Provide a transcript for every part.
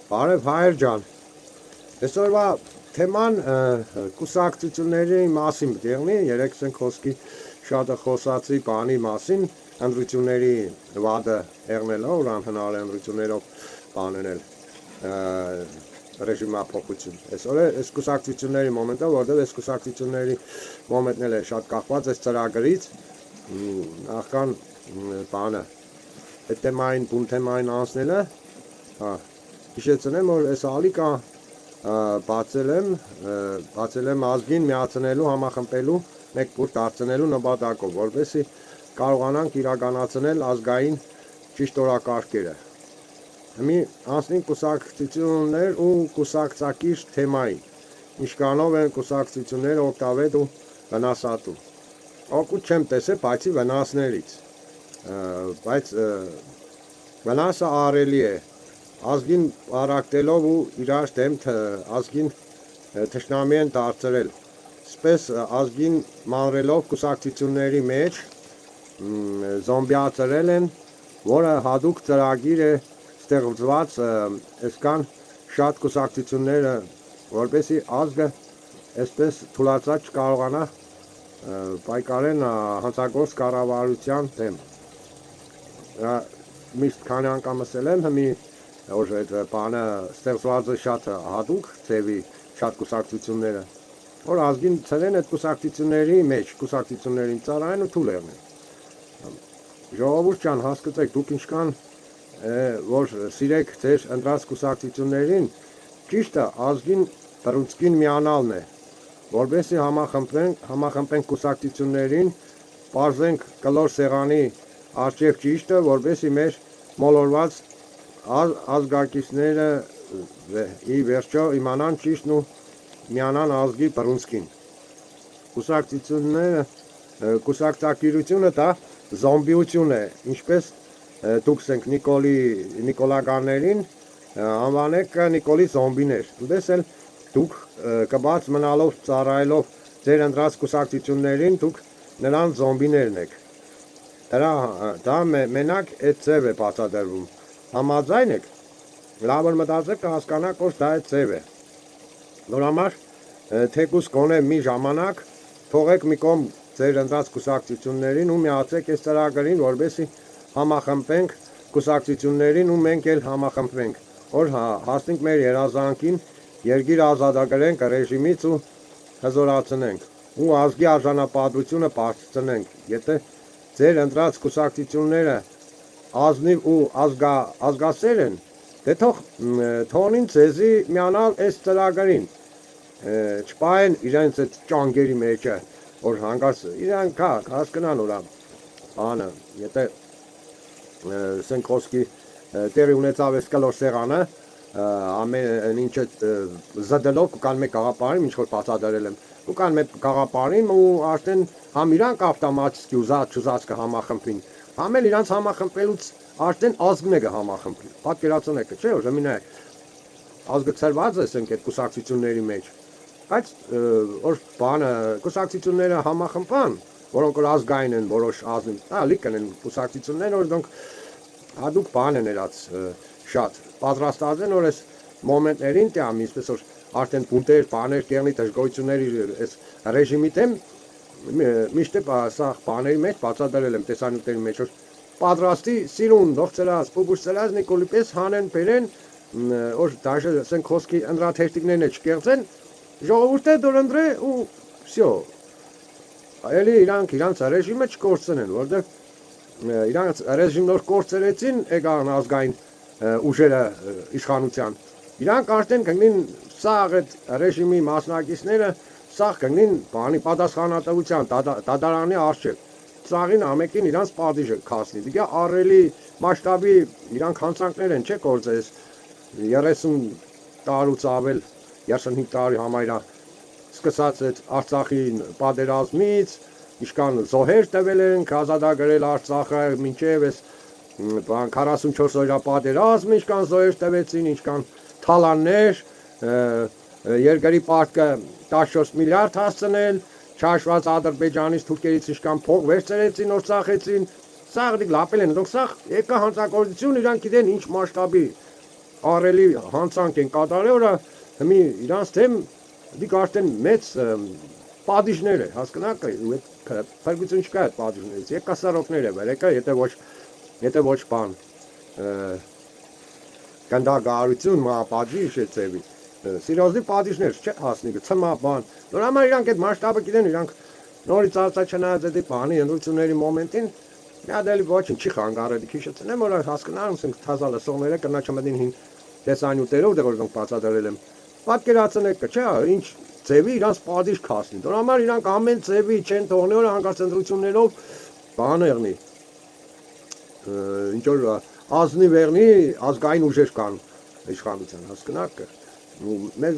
Բարև հայր ջան, այսօրվա թեման կուսակցությունների մասին եղնի, երեք սենք խոսքի շատը խոսացի բանի մասին, ընդրությունների վադը եղնելով, որ անհնար է ընդրություններով բանենել ռեժիմա փոխություն։ Այսօր այս կուսակցությունների մոմենտը, որտեղ այս կուսակցությունների մոմենտն էլ է շատ կախված այս ծրագրից, նախքան բանը, այդ թեմային, բուն թեմային անցնելը, հիշեցնեմ, որ այս ալիկա բացել եմ ազգին միացնելու, համախմբելու, մեկ բուր դարձնելու նպատակով, որպեսզի կարողանանք իրականացնել ազգային ճիշտ օրակարգերը։ Հիմա անցնենք կուսակցություններ ու կուսակցակիր թեմային, ինչքանով են կուսակցությունները օգտավետ ու վնասատու։ Օգուտ չեմ տեսել, բացի վնասներից, բայց վնասը արելի է, ազգին առակտելով ու իրար դեմ ազգին թշնամի են դարձրել, սպես ազգին մանրելով կուսակցությունների մեջ զոմբիացրել են, որը հատուկ ծրագիր է ստեղծված այսքան շատ կուսակցությունները, որպեսզի ազգը այսպես թուլացած չկարողանա պայքարեն հանցագործ կառավարության դեմ։ Միշտ քանի անգամ ասել եմ, հիմի որ այդ բանը ստեղծված է շատ հատուկ ձևի շատ կուսակցությունները, որ ազգին ցրեն այդ կուսակցությունների մեջ, կուսակցություններին ծառայեն ու թույլ եղնեն։ Ժողովուրդ ջան, հասկացեք, դուք ինչքան որ սիրեք ձեր ընտրած կուսակցություններին, ճիշտը ազգին բռունցքին միանալն է, որպեսզի համախմբենք կուսակցություններին, պարզենք կլոր սեղանի առջև ճիշտը, որպեսզի մեր մոլորված ազգակիցները ի վերջո իմանան ճիշտն ու միանան ազգի բռունցքին։ Կուսակցությունները, կուսակցակիրությունը դա զոմբիություն է, ինչպես դուք սենք Նիկոլականներին անվանեք Նիկոլի զոմբիներ, այնպես էլ դուք կբաց մնալով ծառայելով ձեր ընտրած կուսակցություններին, դուք նրանց զոմբիներն եք։ Դա մենակ այդ ձև է բացատրվում։ Համաձայն եք, լավ որ մտածեք կհասկանաք, որ դա այդ ձև է։ Որ համար թեկուս գոնե մի ժամանակ թողեք մի կողմ ձեր ընտրած կուսակցություններին ու միացեք այս ծրագրին, որպեսզի համախմբենք կուսակցություններին ու մենք էլ համախմբենք, որ հասնենք մեր երազանքին, երկիր ազատագրենք ռեժիմից ու հզորացնենք ու ազգի արժանապատվությունը բարձրացնենք։ Եթե ձեր ընտրած կուսակցությունները ազնիվ ու ազգասեր են, դե թողնին ձեզի միանալ այս ծրագրին, չպահեն իրենց այդ ճանգերի մեջը, որ հանգած իրանք հասկանան ուրա բանը, եթե սենք խոսքի տեղի ունեցավ այս կլոր սեղանը, ամեն ինչը զդելով կան մեկ գաղապարին, ինչ որ բացատրել եմ, կան մեկ գաղապարին ու արդեն համ իրանք ավտոմատիկի ուզած կհամախմբին, համ էլ իրանց համախմբելուց արդեն ազգն է կհամախմբի, պատկերացնեք, չէ՞ որ մինը ազգը ցրված է սենք այդ կուսակցությունների մեջ, բայց որ բանը կուսակցությունները համախմբան, որոնք որ ազգային են, որոշ ազգին, լիքն են կուսակցությունները, որ դոնք հատուկ բան են երած շատ, պատրաստած են, որ այս մոմենտներին տիամ, իսպես որ արդեն բունտեր, բաներ, կեղնի դժգոյությունների այս ռեժիմի դեմ, միշտ սա բաների մեջ բացատրել եմ տեսանյութերի մեջ, որ պատրաստի սիրուն, ողջերած, պուբուշցերած Նիկոլի պես հանեն, բերեն, որ դաշը սենք խոսքի ընդրաթերթիկներն է չկեղծեն, ժողովուրդը դոր ընդրե ու վсё։ Այելի իրանց ռեժիմը չկործնեն, որտեղ իրանց ռեժիմն որ կործրեցին եկան ազգային ուժերը իշխանության, իրանք արդեն կգնին սաղ այդ ռեժիմի մասնակիցները սաղ կգնին բանի պատասխանատվության դատարանի առջև, սաղին ամեկին իրանց պատիժը քասնի, դիգա առելի մասշտաբի իրանք հանցանքներ են չէ գործես 30 տարուց ավել 35 տարի համայրա սկսած այդ Արցախի պատերազմից, ինչքան զոհեր տվել են, ազատագրել Արցախը, մինչև այս 44 օրյա պատերազմ, ինչքան զոհեր տվեցին, ինչքան թալաններ, երկրի պարտքը 14 միլիարդ հասցնել, չհաշված Ադրբեջանից, թուրքերից ինչքան փող վերցրեցին, որ ծախեցին, Սա լապել են, դուք սա եկա հանցագործություն իրանք գիտեն ինչ մասշտաբի արելի հանցանք են կատարել, որ մի իրանց թեմ դիք արդեն մեծ պատիժներ է, հասկանաք, ու այդ փրկություն չկա այդ պատիժներից, եկա սարոկներ է վեր, եկա եթե ոչ բան, կնդագարություն, մապաջիժ է ծևի, սիրոզի պատիժներ չէ հասնի, ծմա բան, նոր համար իրանք այդ մասշտաբը գիտեն, իրանք նորից արծա չնայած այդ բանի ընդրությունների մոմենտին, միադելի ոչինչ չի խանգարել, քիշեցնեմ, որ հասկանալու ենք թազա լսողները կնաչամդին հին տեսանյութերով դեռ որ բացատրել եմ, պատկերացնեք, չէ, ինչ ձևի իրանց պատիժ քասնի, դրա համար իրանք ամեն ձևի չեն թողնի, որ հանկարծ ընդրություններով բան եղնի, ինչ որ ազնի վերնի ազգային ուժեր կան իշխանության, հասկանաք, մեզ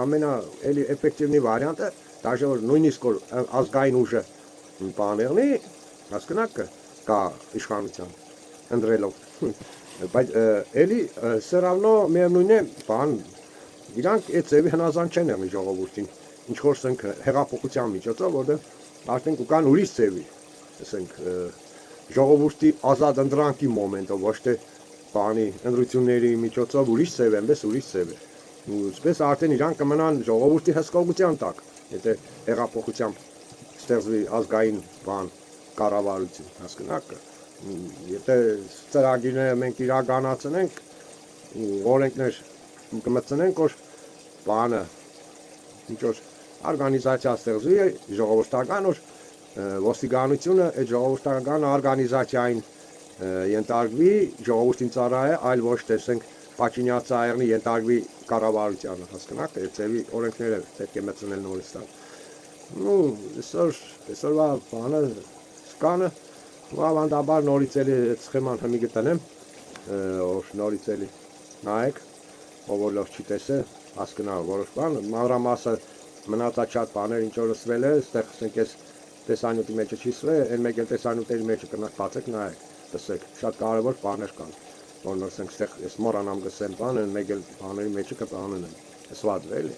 ամենա էլի էֆեկտիվնի վարիանտը, դաժե որ նույնիսկ որ ազգային ուժը բան եղնի, հասկանաք, կա իշխանության ընդրելով, բայց էլի սա равно միևնույն է բան իրանք այդ ձևի հնազանդ չեն եղնի ժողովրդին, ինչ որ ասենք հեղափոխության միջոցով, որտեղ արդեն կան ուրիշ ձևի, ասենք ժողովրդի ազատ ընդրանքի մոմենտով, ոչ թե բանի ընդրությունների միջոցով ուրիշ ձև է, այնպես ուրիշ ձև է, ուստպես արդեն իրանք կմնան ժողովրդի հսկողության տակ, եթե հեղափոխությամբ ստեղծվի ազգային բան կառավարություն, հասկանաք, եթե ծրագիրները մենք իրականացնենք, օրենքներ կմտցնենք, որ բանը, ինչ որ օրգանիզացիա ստեղծվի ժողովրդական, որ ոստիկանությունը այդ ժողովրդական օրգանիզացիային ենթարկվի ժողովրդին ծառայ, այլ ոչ տեսենք Պաչինյացայերնի ենթարկվի կառավարությանը, հասկանաք, այդ ձևի օրենքները պետք է մտցնել նորից տան։ Այսօրվա բանը սկանը ավանդաբար նորից էլի սխեման հմի գտնեմ, որ նորից էլի նայեք, ով որ լավ չի տեսել, հասկանա որոշ բան, մանրամասը մնացած շատ բաներ ինչ որ լսվել է, այստեղ ասենք այս տեսանյութի մեջը չի սվել, այն մեկ էլ տեսանյութերի մեջը կնակ բացեք նայեք, տեսեք, շատ կարևոր բաներ կան, որ ասենք այստեղ ես մոռանամ գսեմ բան, այն մեկ էլ բաների մեջը կբանեն, սված էլի,